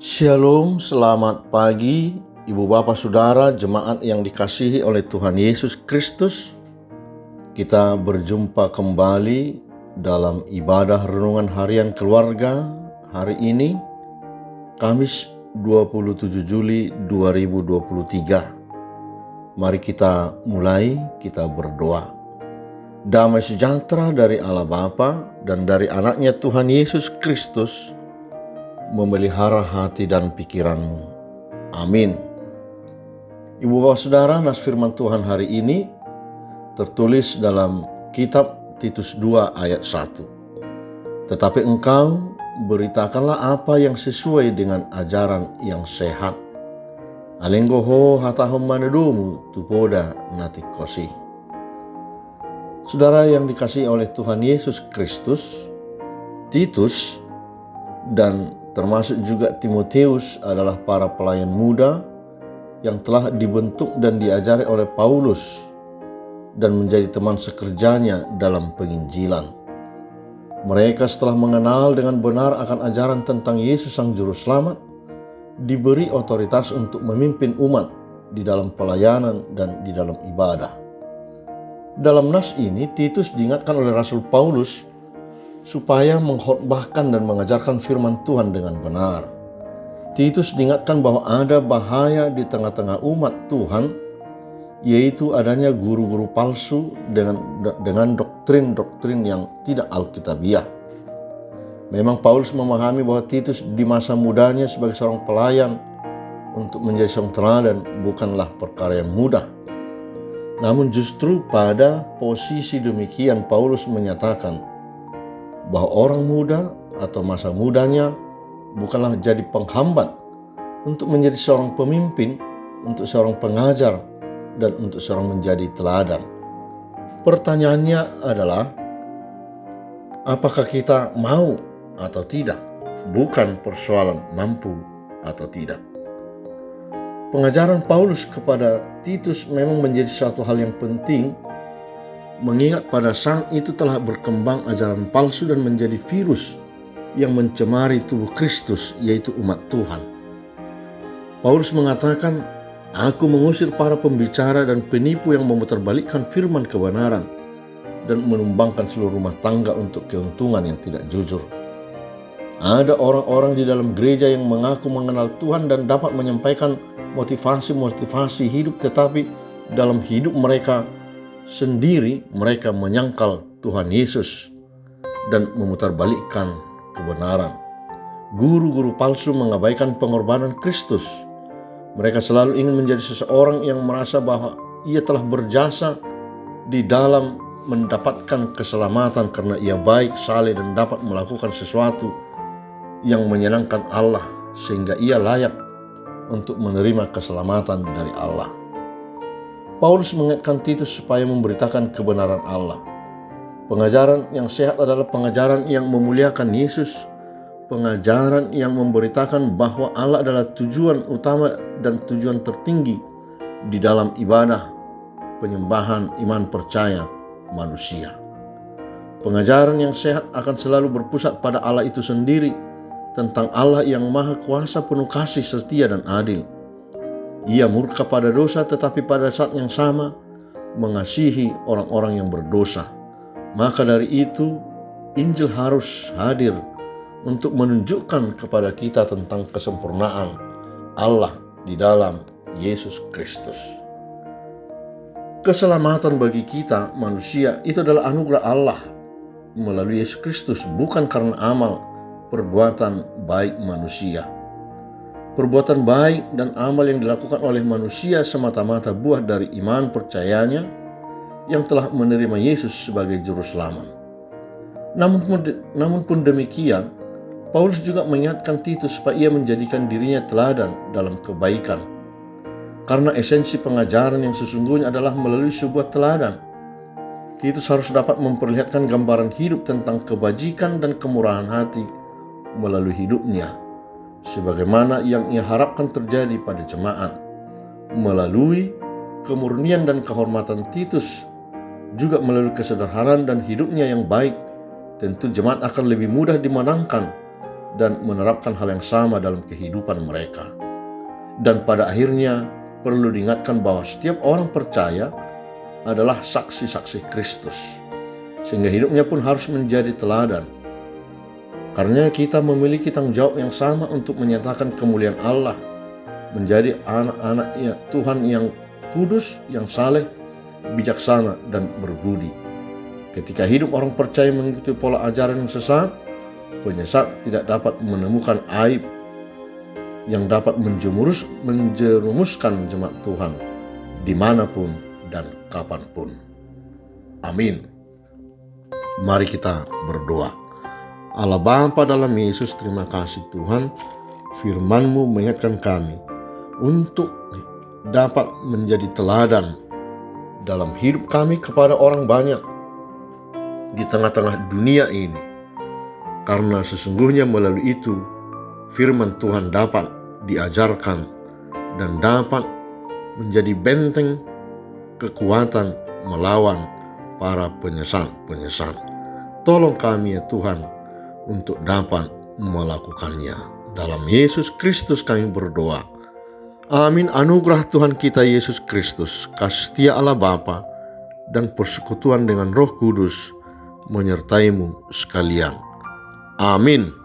Shalom, selamat pagi Ibu Bapak Saudara jemaat yang dikasihi oleh Tuhan Yesus Kristus. Kita berjumpa kembali dalam ibadah renungan harian keluarga hari ini, Kamis 27 Juli 2023. Mari kita mulai, kita berdoa. Damai sejahtera dari Allah Bapa dan dari anaknya Tuhan Yesus Kristus memelihara hati dan pikiranmu. Amin. Ibu Bapak Saudara, nas firman Tuhan hari ini tertulis dalam kitab Titus 2 ayat 1. Tetapi engkau beritakanlah apa yang sesuai dengan ajaran yang sehat. Alenggoho hatahom manedumu tupoda natikosi. Saudara yang dikasihi oleh Tuhan Yesus Kristus, Titus dan termasuk juga Timotius adalah para pelayan muda yang telah dibentuk dan diajari oleh Paulus dan menjadi teman sekerjanya dalam penginjilan. Mereka setelah mengenal dengan benar akan ajaran tentang Yesus Sang Juru Selamat, diberi otoritas untuk memimpin umat di dalam pelayanan dan di dalam ibadah. Dalam nas ini, Titus diingatkan oleh Rasul Paulus supaya mengkhotbahkan dan mengajarkan firman Tuhan dengan benar. Titus diingatkan bahwa ada bahaya di tengah-tengah umat Tuhan, yaitu adanya guru-guru palsu dengan doktrin-doktrin yang tidak alkitabiah. Memang Paulus memahami bahwa Titus di masa mudanya sebagai seorang pelayan untuk menjadi seorang teladan bukanlah perkara yang mudah. Namun justru pada posisi demikian Paulus menyatakan bahwa orang muda atau masa mudanya bukanlah jadi penghambat untuk menjadi seorang pemimpin, untuk seorang pengajar, dan untuk seorang menjadi teladan. Pertanyaannya adalah, apakah kita mau atau tidak? Bukan persoalan mampu atau tidak. Pengajaran Paulus kepada Titus memang menjadi satu hal yang penting, mengingat pada saat itu telah berkembang ajaran palsu dan menjadi virus yang mencemari tubuh Kristus, yaitu umat Tuhan. Paulus mengatakan, "Aku mengusir para pembicara dan penipu yang memutarbalikkan firman kebenaran dan menumbangkan seluruh rumah tangga untuk keuntungan yang tidak jujur." Ada orang-orang di dalam gereja yang mengaku mengenal Tuhan dan dapat menyampaikan motivasi hidup, tetapi dalam hidup mereka sendiri mereka menyangkal Tuhan Yesus dan memutarbalikkan kebenaran. Guru-guru palsu mengabaikan pengorbanan Kristus. Mereka selalu ingin menjadi seseorang yang merasa bahwa ia telah berjasa di dalam mendapatkan keselamatan karena ia baik, saleh, dan dapat melakukan sesuatu yang menyenangkan Allah sehingga ia layak untuk menerima keselamatan dari Allah. Paulus mengingatkan Titus supaya memberitakan kebenaran Allah. Pengajaran yang sehat adalah pengajaran yang memuliakan Yesus, pengajaran yang memberitakan bahwa Allah adalah tujuan utama dan tujuan tertinggi di dalam ibadah, penyembahan, iman percaya manusia. Pengajaran yang sehat akan selalu berpusat pada Allah itu sendiri, tentang Allah yang maha kuasa, penuh kasih, setia, dan adil. Ia murka pada dosa, tetapi pada saat yang sama mengasihi orang-orang yang berdosa. Maka dari itu, Injil harus hadir untuk menunjukkan kepada kita tentang kesempurnaan Allah di dalam Yesus Kristus. Keselamatan bagi kita manusia itu adalah anugerah Allah melalui Yesus Kristus, bukan karena amal perbuatan baik manusia. Perbuatan baik dan amal yang dilakukan oleh manusia semata-mata buah dari iman percayanya yang telah menerima Yesus sebagai Juru Selamat. Namun pun demikian, Paulus juga mengingatkan Titus supaya ia menjadikan dirinya teladan dalam kebaikan. Karena esensi pengajaran yang sesungguhnya adalah melalui sebuah teladan. Titus harus dapat memperlihatkan gambaran hidup tentang kebajikan dan kemurahan hati melalui hidupnya, sebagaimana yang ia harapkan terjadi pada jemaat. Melalui kemurnian dan kehormatan Titus, juga melalui kesederhanaan dan hidupnya yang baik, tentu jemaat akan lebih mudah dimenangkan dan menerapkan hal yang sama dalam kehidupan mereka. Dan pada akhirnya perlu diingatkan bahwa setiap orang percaya adalah saksi-saksi Kristus, sehingga hidupnya pun harus menjadi teladan. Karena kita memiliki tanggung jawab yang sama untuk menyatakan kemuliaan Allah, menjadi anak-anak Tuhan yang kudus, yang saleh, bijaksana, dan berbudi. Ketika hidup orang percaya mengikuti pola ajaran yang sesat, penyesat tidak dapat menemukan aib yang dapat menjerumuskan jemaat Tuhan dimanapun dan kapanpun. Amin. Mari kita berdoa. Allah Bapa dalam Yesus, terima kasih Tuhan, firman-Mu mengingatkan kami untuk dapat menjadi teladan dalam hidup kami kepada orang banyak di tengah-tengah dunia ini. Karena sesungguhnya melalui itu firman Tuhan dapat diajarkan dan dapat menjadi benteng kekuatan melawan para penyesat-penyesat. Tolong kami ya Tuhan untuk dapat melakukannya. Dalam Yesus Kristus kami berdoa. Amin. Anugerah Tuhan kita Yesus Kristus, kasih setia Allah Bapa, dan persekutuan dengan Roh Kudus menyertai-mu sekalian. Amin.